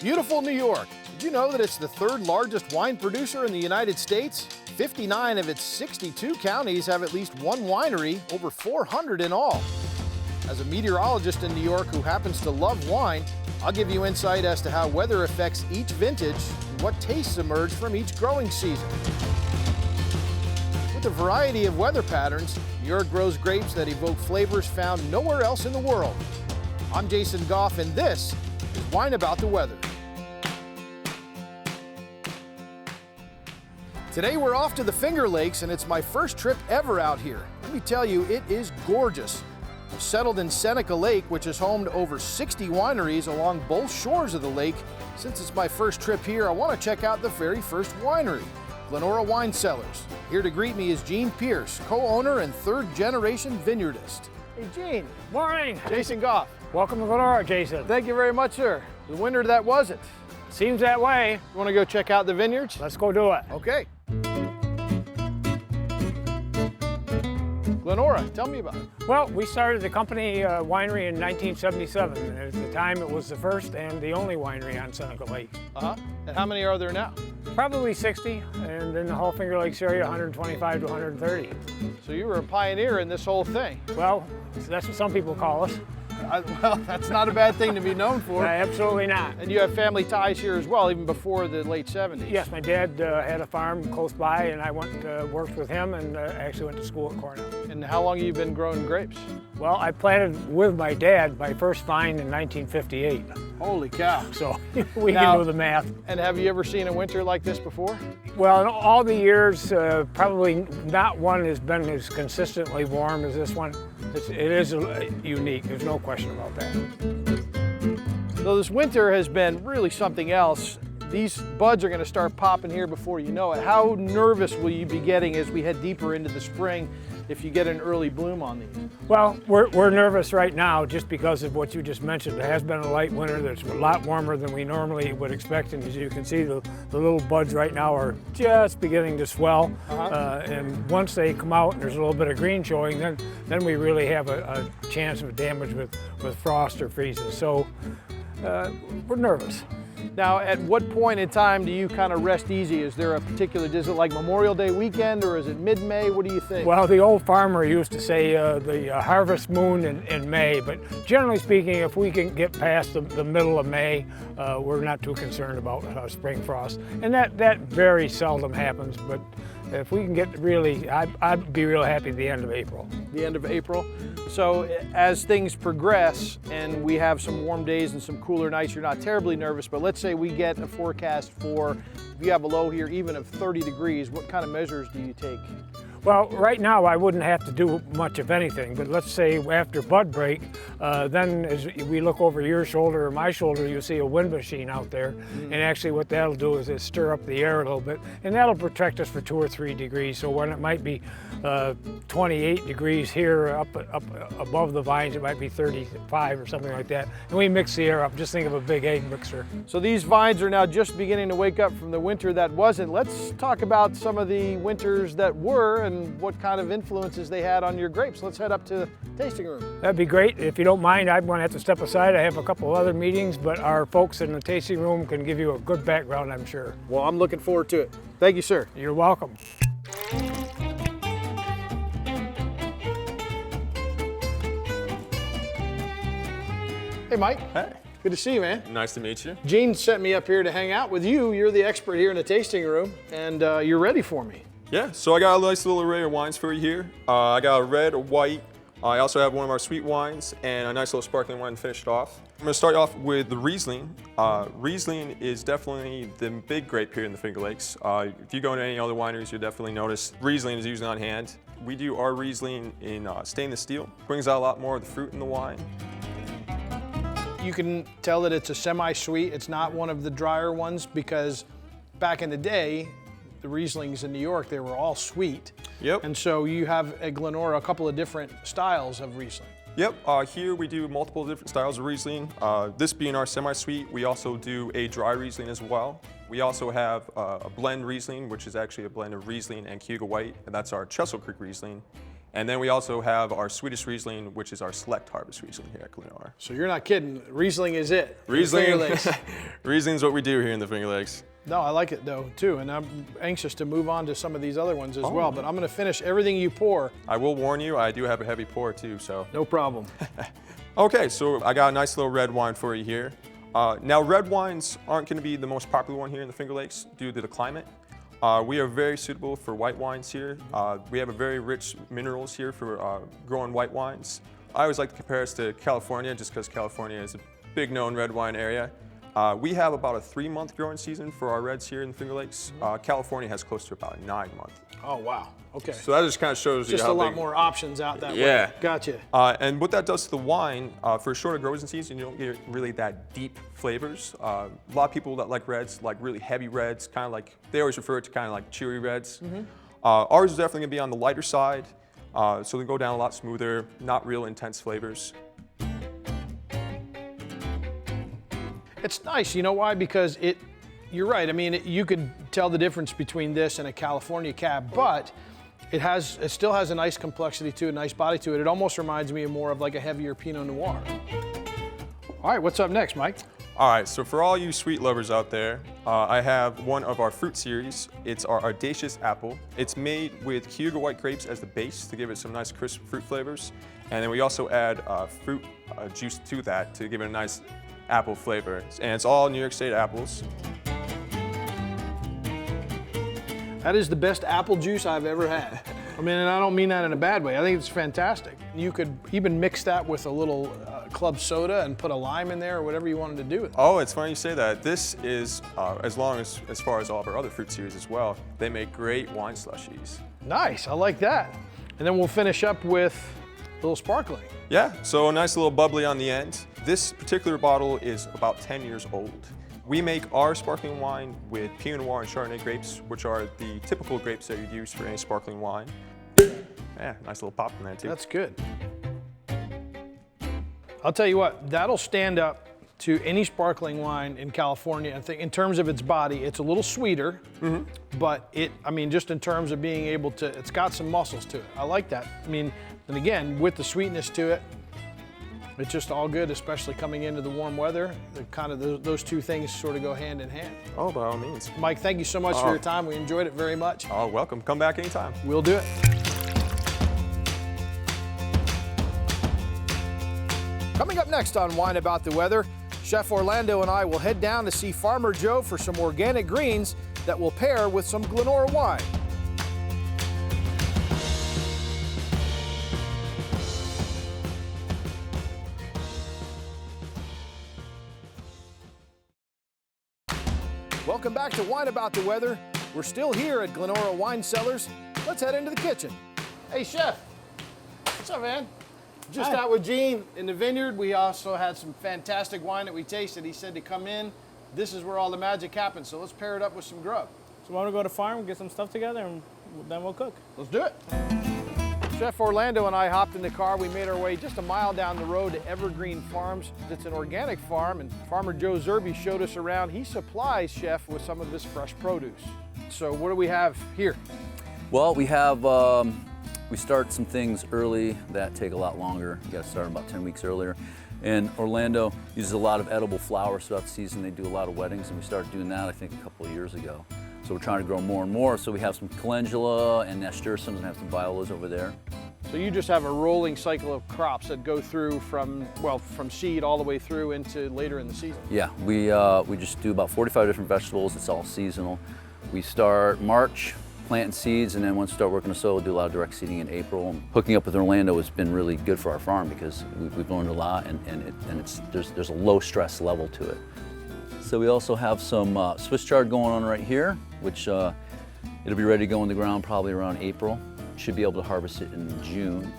Beautiful New York. Did you know that it's the third largest wine producer in the United States? 59 of its 62 counties have at least one winery, over 400 in all. As a meteorologist in New York who happens to love wine, I'll give you insight as to how weather affects each vintage and what tastes emerge from each growing season. With a variety of weather patterns, New York grows grapes that evoke flavors found nowhere else in the world. I'm Jason Goff, and this is Wine About the Weather. Today we're off to the Finger Lakes, and it's my first trip ever out here. Let me tell you, it is gorgeous. I'm settled in Seneca Lake, which is home to over 60 wineries along both shores of the lake. Since it's my first trip here, I want to check out the very first winery, Glenora Wine Cellars. Here to greet me is Gene Pierce, co-owner and third-generation vineyardist. Hey, Gene. Morning. Jason Goff. Welcome to Glenora, Jason. Thank you very much, sir. The winter that wasn't. Seems that way. You want to go check out the vineyards? Let's go do it. Okay. Glenora, tell me about it. Well, we started the company winery in 1977, and at the time it was the first and the only winery on Seneca Lake. And how many are there now? Probably 60, and in the whole Finger Lakes area, 125 to 130. So you were a pioneer in this whole thing. Well, that's what some people call us. Well, that's not a bad thing to be known for. Absolutely not. And you have family ties here as well, even before the late 70s. Yes, my dad had a farm close by, and I went worked with him, and actually went to school at Cornell. And how long have you been growing grapes? Well, I planted with my dad my first vine in 1958. Holy cow. So we can do the math. And have you ever seen a winter like this before? Well, in all the years, probably not one has been as consistently warm as this one. It is unique, there's no question about that. So this winter has been really something else. These buds are going to start popping here before you know it. How nervous will you be getting as we head deeper into the spring if you get an early bloom on these? Well, we're nervous right now just because of what you just mentioned. It has been a light winter that's a lot warmer than we normally would expect, and as you can see, the little buds right now are just beginning to swell. And once they come out and there's a little bit of green showing, then we really have a chance of damage with frost or freezes. So we're nervous. Now, at what point in time do you kind of rest easy? Is there a particular, is it like Memorial Day weekend, or is it mid-May? What do you think? Well, the old farmer used to say the harvest moon in May, but generally speaking, if we can get past the middle of May, we're not too concerned about spring frost. And that very seldom happens, but if we can get really, I'd be real happy at the end of April. The end of April. So as things progress and we have some warm days and some cooler nights, you're not terribly nervous, but let's say we get a forecast for, if you have a low here even of 30 degrees, what kind of measures do you take? Well, right now I wouldn't have to do much of anything, but let's say after bud break, then as we look over your shoulder or my shoulder, you'll see a wind machine out there. And actually what that'll do is stir up the air a little bit, and that'll protect us for 2 or 3 degrees. So when it might be 28 degrees here up above the vines, it might be 35 or something like that. And we mix the air up, just think of a big egg mixer. So these vines are now just beginning to wake up from the winter that wasn't. Let's talk about some of the winters that were and what kind of influences they had on your grapes. Let's head up to the tasting room. That'd be great. If you don't mind, I'm going to have to step aside. I have a couple other meetings, but our folks in the tasting room can give you a good background, I'm sure. Well, I'm looking forward to it. Thank you, sir. You're welcome. Hey, Mike. Hey. Good to see you, man. Nice to meet you. Gene sent me up here to hang out with you. You're the expert here in the tasting room, and you're ready for me. Yeah, so I got a nice little array of wines for you here. I got a red, a white. I also have one of our sweet wines and a nice little sparkling wine to finish it off. I'm gonna start off with the Riesling. Riesling is definitely the big grape here in the Finger Lakes. If you go to any other wineries, you'll definitely notice Riesling is usually on hand. We do our Riesling in stainless steel. Brings out a lot more of the fruit in the wine. You can tell that it's a semi-sweet. It's not one of the drier ones, because back in the day, the Rieslings in New York, they were all sweet. Yep. And so you have at Glenora a couple of different styles of Riesling. Yep, here we do multiple different styles of Riesling. This being our semi-sweet, we also do a dry Riesling as well. We also have a blend Riesling, which is actually a blend of Riesling and Cuba White, and that's our Chesil Creek Riesling. And then we also have our Swedish Riesling, which is our select harvest Riesling here at Glenora. So you're not kidding. Riesling is it. Riesling, Finger Lakes. Riesling's what we do here in the Finger Lakes. No, I like it though too, and I'm anxious to move on to some of these other ones as well. But I'm going to finish everything you pour. I will warn you, I do have a heavy pour too, so. No problem. Okay, so I got a nice little red wine for you here. Now, red wines aren't going to be the most popular one here in the Finger Lakes due to the climate. We are very suitable for white wines here. We have a very rich minerals here for growing white wines. I always like to compare us to California just because California is a big known red wine area. We have about a 3-month growing season for our reds here in the Finger Lakes. California has close to about a 9-month. Oh, wow. Okay. So that just kind of shows you Just how a lot big. more options out that way. Yeah. Gotcha. And what that does to the wine, for a shorter growing season, you don't get really that deep flavors. A lot of people that like reds like really heavy reds, kind of like, they always refer to kind of like chewy reds. Ours is definitely gonna be on the lighter side, so they go down a lot smoother, not real intense flavors. It's nice, you know why? Because you're right. I mean, you could tell the difference between this and a California cab, but it still has a nice complexity to it, a nice body to it. It almost reminds me of more of like a heavier Pinot Noir. All right, what's up next, Mike? All right, so for all you sweet lovers out there, I have one of our fruit series. It's our Audacious Apple. It's made with Cayuga white grapes as the base to give it some nice crisp fruit flavors. And then we also add fruit juice to that to give it a nice apple flavor. And it's all New York State apples. That is the best apple juice I've ever had. I mean, and I don't mean that in a bad way. I think it's fantastic. You could even mix that with a little club soda and put a lime in there or whatever you wanted to do with it. Oh, it's funny you say that. This is, as far as all of our other fruit series as well, they make great wine slushies. Nice, I like that. And then we'll finish up with a little sparkling. Yeah, so a nice little bubbly on the end. This particular bottle is about 10 years old. We make our sparkling wine with Pinot Noir and Chardonnay grapes, which are the typical grapes that you'd use for any sparkling wine. Yeah, nice little pop in there too. That's good. I'll tell you what, that'll stand up to any sparkling wine in California. I think in terms of its body, it's a little sweeter, but just in terms of being able to, it's got some muscles to it. I like that. I mean, and again, with the sweetness to it, it's just all good, especially coming into the warm weather. Those two things sort of go hand in hand. Oh, by all means. Mike, thank you so much for your time. We enjoyed it very much. Oh, welcome. Come back anytime. We'll do it. Coming up next on Wine About the Weather, Chef Orlando and I will head down to see Farmer Joe for some organic greens that will pair with some Glenora wine. Welcome back to Wine About the Weather. We're still here at Glenora Wine Cellars. Let's head into the kitchen. Hey, Chef. What's up, man? Just out with Gene in the vineyard. We also had some fantastic wine that we tasted. He said to come in. This is where all the magic happens. So let's pair it up with some grub. So why don't we go to the farm, get some stuff together, and then we'll cook. Let's do it. Chef Orlando and I hopped in the car. We made our way just a mile down the road to Evergreen Farms. It's an organic farm, and Farmer Joe Zerby showed us around. He supplies Chef with some of this fresh produce. So what do we have here? Well, we have, we start some things early that take a lot longer. You gotta start about 10 weeks earlier. And Orlando uses a lot of edible flowers throughout the season. They do a lot of weddings, and we started doing that, I think, a couple of years ago. So we're trying to grow more and more. So we have some calendula and nasturtiums and have some violas over there. So you just have a rolling cycle of crops that go through from seed all the way through into later in the season. Yeah, we just do about 45 different vegetables. It's all seasonal. We start March, planting seeds, and then once we start working the soil, we'll do a lot of direct seeding in April. Hooking up with Orlando has been really good for our farm because we've learned a lot, and there's a low stress level to it. So we also have some Swiss chard going on right here, which it'll be ready to go in the ground probably around April. Should be able to harvest it in June.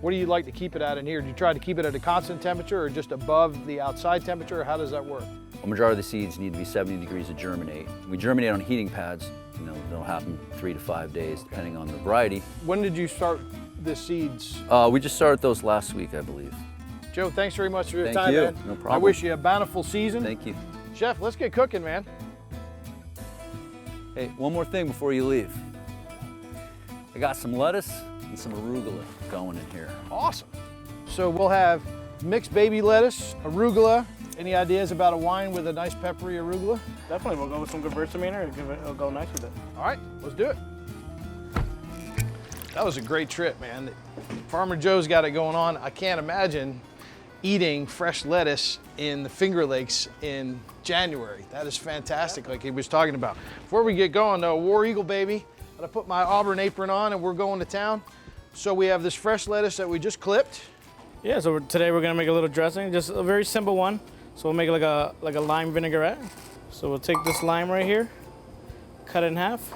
What do you like to keep it at in here? Do you try to keep it at a constant temperature or just above the outside temperature, or how does that work? A majority of the seeds need to be 70 degrees to germinate. We germinate on heating pads. You know, they'll happen 3 to 5 days depending on the variety. When did you start the seeds? We just started those last week, I believe. Joe, thanks very much for your Thank time, you. man. No problem. I wish you a bountiful season. Thank you. Chef, let's get cooking, man. Hey, one more thing before you leave. I got some lettuce, and some arugula going in here. Awesome. So we'll have mixed baby lettuce, arugula. Any ideas about a wine with a nice peppery arugula? Definitely, we'll go with some Gewürztraminer. It'll go nice with it. All right, let's do it. That was a great trip, man. Farmer Joe's got it going on. I can't imagine eating fresh lettuce in the Finger Lakes in January. That is fantastic, like he was talking about. Before we get going though, War Eagle baby, I'm gonna put my Auburn apron on and we're going to town. So we have this fresh lettuce that we just clipped. Yeah, so today we're gonna make a little dressing, just a very simple one. So we'll make it like a lime vinaigrette. So we'll take this lime right here, cut it in half.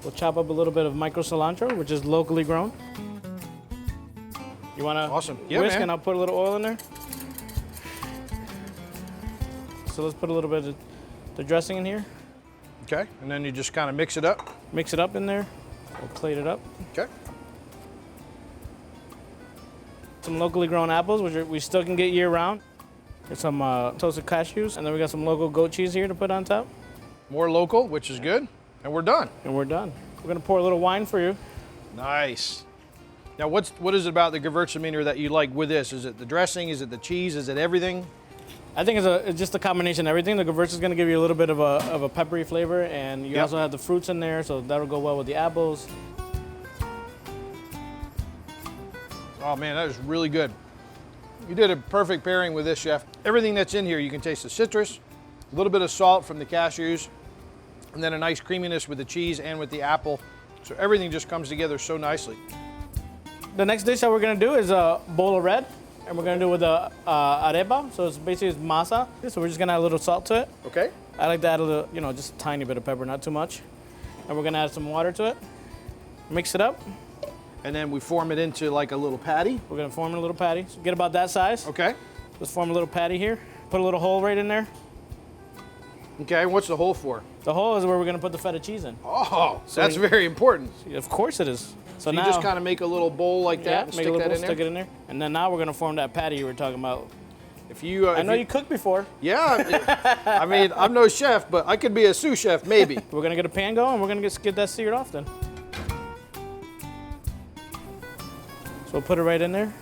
We'll chop up a little bit of micro cilantro, which is locally grown. You wanna Awesome. Yeah, whisk man. and I'll put a little oil in there. So let's put a little bit of the dressing in here. Okay, and then you just kind of mix it up. Mix it up in there. We'll plate it up. Okay. Some locally grown apples, which we still can get year round. Get some toasted cashews, and then we got some local goat cheese here to put on top. More local, which is good. And we're done. And we're done. We're gonna pour a little wine for you. Nice. Now, what is it about the Gewürztraminer that you like with this? Is it the dressing? Is it the cheese? Is it everything? I think it's just a combination of everything. The Gewürz is gonna give you a little bit of a peppery flavor, and you Yep. also have the fruits in there, so that'll go well with the apples. Oh man, that is really good. You did a perfect pairing with this, chef. Everything that's in here, you can taste the citrus, a little bit of salt from the cashews, and then a nice creaminess with the cheese and with the apple. So everything just comes together so nicely. The next dish that we're gonna do is a bowl of red, and we're gonna do it with a arepa. So it's basically masa. So we're just gonna add a little salt to it. Okay. I like to add a little, just a tiny bit of pepper, not too much. And we're gonna add some water to it. Mix it up. And then we form it into like a little patty. We're gonna form a little patty. So get about that size. Okay. Let's form a little patty here. Put a little hole right in there. Okay, what's the hole for? The hole is where we're gonna put the feta cheese in. Oh, that's very important. Of course it is. So So you now, just kind of make a little bowl like that and make stick a little that bowl, in there? stick it in there. And then now we're gonna form that patty you were talking about. If you, I know you cooked before. Yeah, I mean, I'm no chef, but I could be a sous chef, maybe. We're gonna get a pan going and we're gonna get that seared off then. So we'll put it right in there.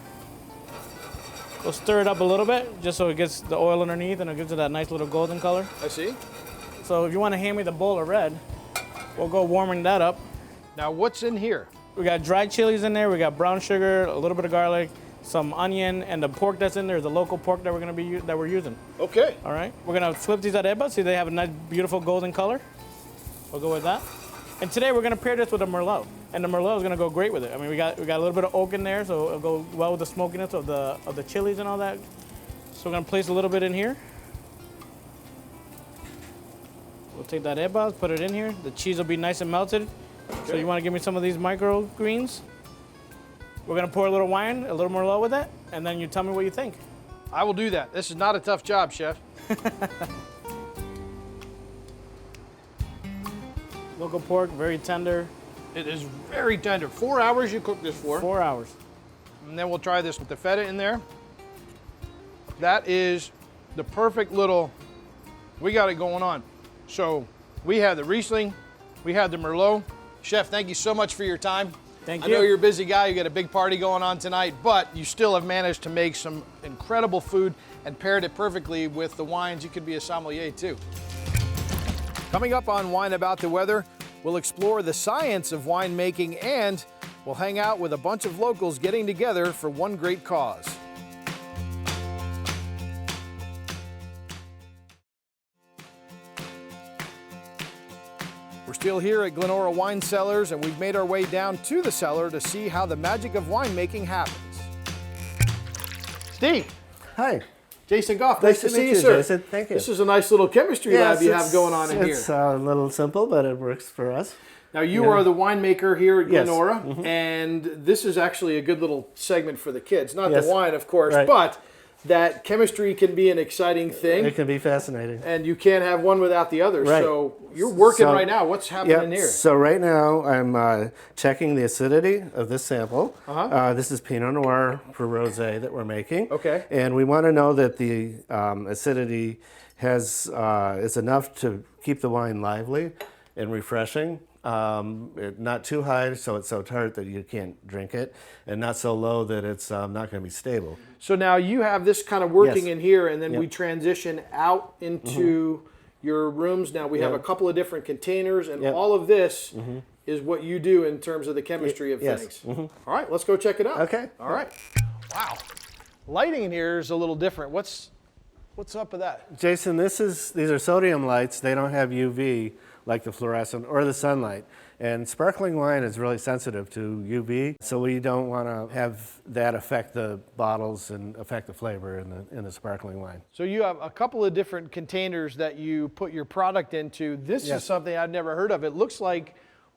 We'll stir it up a little bit just so it gets the oil underneath and it gives it that nice little golden color. I see. So if you want to hand me the bowl of red, we'll go warming that up. Now, what's in here? We got dried chilies in there, we got brown sugar, a little bit of garlic, some onion, and the pork that's in there is the local pork that we're using. Okay. All right, we're gonna flip these arepas. See, they have a nice, beautiful golden color. We'll go with that. And today we're gonna pair this with a Merlot, and the Merlot is gonna go great with it. I mean, we got a little bit of oak in there, so it'll go well with the smokiness of the chilies and all that. So we're gonna place a little bit in here. We'll take that arepas, put it in here. The cheese will be nice and melted. So you wanna give me some of these micro greens? We're gonna pour a little wine, a little Merlot with it, and then you tell me what you think. I will do that. This is not a tough job, chef. Local pork, very tender. It is very tender. 4 hours you cook this for. 4 hours. And then we'll try this with the feta in there. That is the perfect little, we got it going on. So we have the Riesling, we have the Merlot. Chef, thank you so much for your time. Thank I you. know you're a busy guy, you got a big party going on tonight, but you still have managed to make some incredible food and paired it perfectly with the wines. You could be a sommelier too. Coming up on Wine About the Weather, we'll explore the science of winemaking and we'll hang out with a bunch of locals getting together for one great cause. We're still here at Glenora Wine Cellars, and we've made our way down to the cellar to see how the magic of winemaking happens. Steve, Hi. Jason Goff, Nice to meet you, sir. Jason. Thank you. This is a nice little chemistry lab you have going on in here. It's a little simple, but it works for us. Now, you are the winemaker here at Yes. Glenora, and this is actually a good little segment for the kids. Not Yes. the wine, of course, Right. but that chemistry can be an exciting thing, It can be fascinating. and you can't have one without the other. Right. So you're working So- right now. What's happening here? So right now I'm checking the acidity of this sample. This is Pinot Noir for rosé that we're making. Okay. And we want to know that the acidity is enough to keep the wine lively and refreshing Not too high, so it's so tart that you can't drink it, and not so low that it's not going to be stable. So now you have this kind of working Yes. in here, and then Yep. we transition out into your rooms. Now we have a couple of different containers, and Yep. all of this is what you do in terms of the chemistry of Yes. things. All right, let's go check it out. Okay. All right. Wow. Lighting in here is a little different. What's up with that? Jason, these are sodium lights. They don't have UV like the fluorescent or the sunlight. And sparkling wine is really sensitive to UV, so we don't want to have that affect the bottles and affect the flavor in the sparkling wine. So you have a couple of different containers that you put your product into. This Yes. is something I'd never heard of. It looks like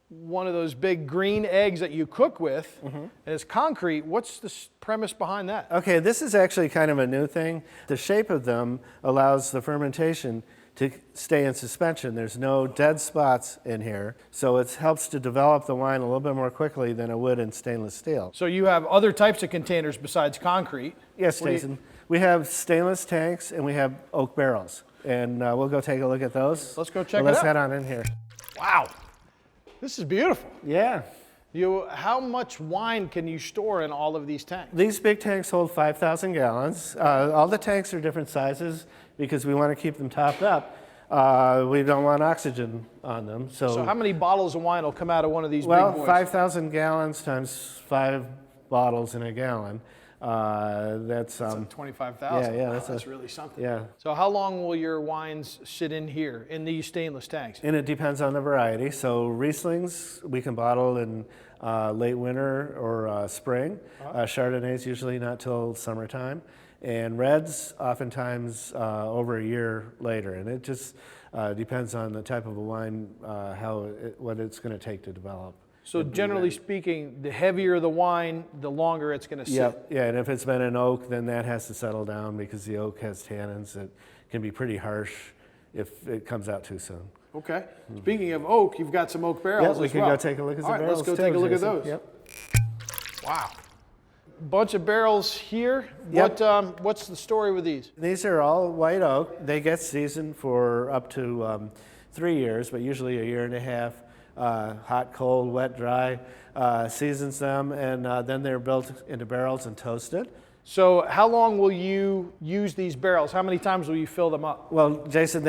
one of those big green eggs that you cook with, and it's concrete. What's the premise behind that? Okay, this is actually kind of a new thing. The shape of them allows the fermentation to stay in suspension. There's no dead spots in here, so it helps to develop the wine a little bit more quickly than it would in stainless steel. So you have other types of containers besides concrete. Yes, Jason. We have stainless tanks and we have oak barrels, and we'll go take a look at those. Let's go check it Let's out. head on in here. Wow, this is beautiful. Yeah. How much wine can you store in all of these tanks? These big tanks hold 5,000 gallons. All the tanks are different sizes because we want to keep them topped up. We don't want oxygen on them. So how many bottles of wine will come out of one of these big well, boys? 5,000 gallons times 5 bottles in a gallon. That's 25,000. yeah, Wow, that's really something. yeah. So how long will your wines sit in here, in these stainless tanks? And it depends on the variety. So Rieslings we can bottle in late winter or spring. Chardonnays usually not till summertime. And reds oftentimes over a year later. And it just depends on the type of a wine, what it's going to take to develop. So generally speaking, the heavier the wine, the longer it's going to sit. Yep. Yeah, and if it's been an oak, then that has to settle down because the oak has tannins that can be pretty harsh if it comes out too soon. Okay. Speaking of oak, you've got some oak barrels Yep, we as can well. go take a look at All some right, barrels let's go too, take a look Jason. at those. Yep. Wow. Bunch of barrels here. Yep. What's the story with these? These are all white oak. They get seasoned for up to 3 years, but usually a year and a half. Hot, cold, wet, dry, seasons them, and then they're built into barrels and toasted. So how long will you use these barrels? How many times will you fill them up? Well, Jason,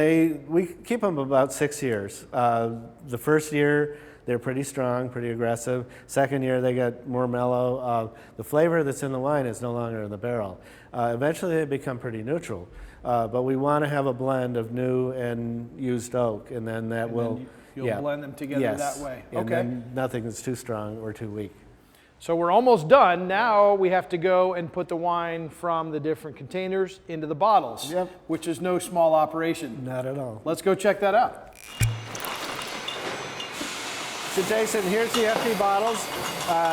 we keep them about 6 years. The first year, they're pretty strong, pretty aggressive. Second year, they get more mellow. The flavor that's in the wine is no longer in the barrel. Eventually, they become pretty neutral. But we want to have a blend of new and used oak, and then that will... You'll blend them together that way. And Okay. then nothing is too strong or too weak. So we're almost done. Now we have to go and put the wine from the different containers into the bottles, Yep. which is no small operation. Not at all. Let's go check that out. So Jason, here's the empty bottles.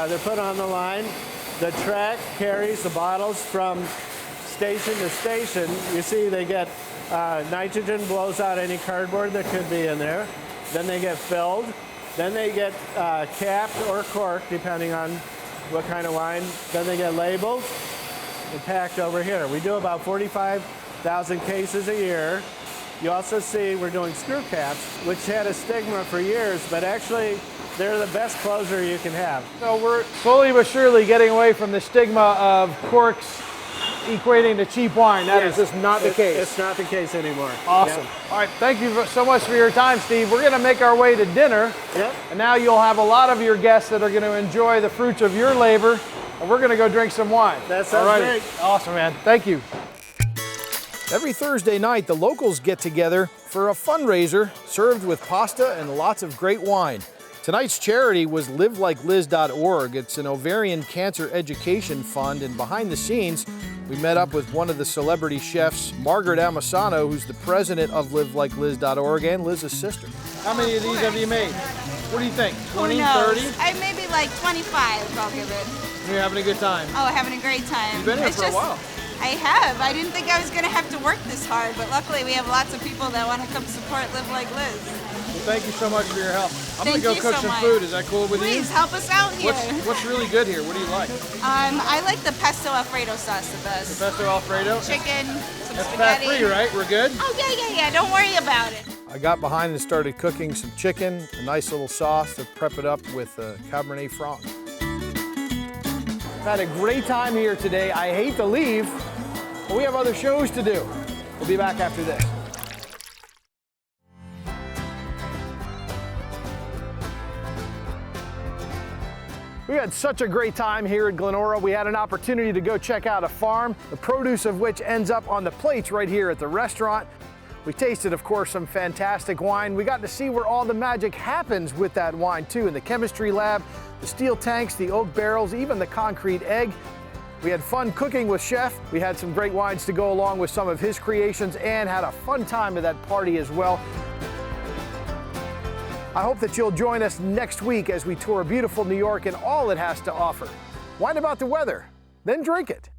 They're put on the line. The track carries the bottles from station to station. You see they get nitrogen, blows out any cardboard that could be in there. Then they get filled. Then they get capped or corked, depending on what kind of wine. Then they get labeled and packed over here. We do about 45,000 cases a year. You also see we're doing screw caps, which had a stigma for years, but actually they're the best closure you can have. So we're slowly but surely getting away from the stigma of corks equating to cheap wine. That is just not the case. It's not the case anymore. Awesome. Yep. All right, thank you so much for your time, Steve. We're going to make our way to dinner. Yep. And now you'll have a lot of your guests that are going to enjoy the fruits of your labor, and we're going to go drink some wine. That sounds Alrighty. great. Awesome, man. Thank you. Every Thursday night, the locals get together for a fundraiser served with pasta and lots of great wine. Tonight's charity was livelikeliz.org. It's an ovarian cancer education fund, and behind the scenes, we met up with one of the celebrity chefs, Margaret Amasano, who's the president of livelikeliz.org and Liz's sister. How many of these have you made? What do you think? 20, 30? I maybe like 25, I'll give it. You're having a good time. Oh, having a great time. You've been here for a while. I have. I didn't think I was going to have to work this hard, but luckily we have lots of people that want to come support Live Like Liz. Well, thank you so much for your help. I'm going to Thank go you cook so some much. food. Is that cool with you? Please help us out here. What's really good here? What do you like? I like the pesto Alfredo sauce the best. Pesto Alfredo? Chicken, some That's spaghetti. fat-free, right? We're good? Oh, yeah. Don't worry about it. I got behind and started cooking some chicken, a nice little sauce to prep it up with Cabernet Franc. Had a great time here today. I hate to leave, but we have other shows to do. We'll be back after this. We had such a great time here at Glenora. We had an opportunity to go check out a farm, the produce of which ends up on the plates right here at the restaurant. We tasted, of course, some fantastic wine. We got to see where all the magic happens with that wine too, in the chemistry lab, the steel tanks, the oak barrels, even the concrete egg. We had fun cooking with Chef. We had some great wines to go along with some of his creations and had a fun time at that party as well. I hope that you'll join us next week as we tour beautiful New York and all it has to offer. Wine about the weather, then drink it.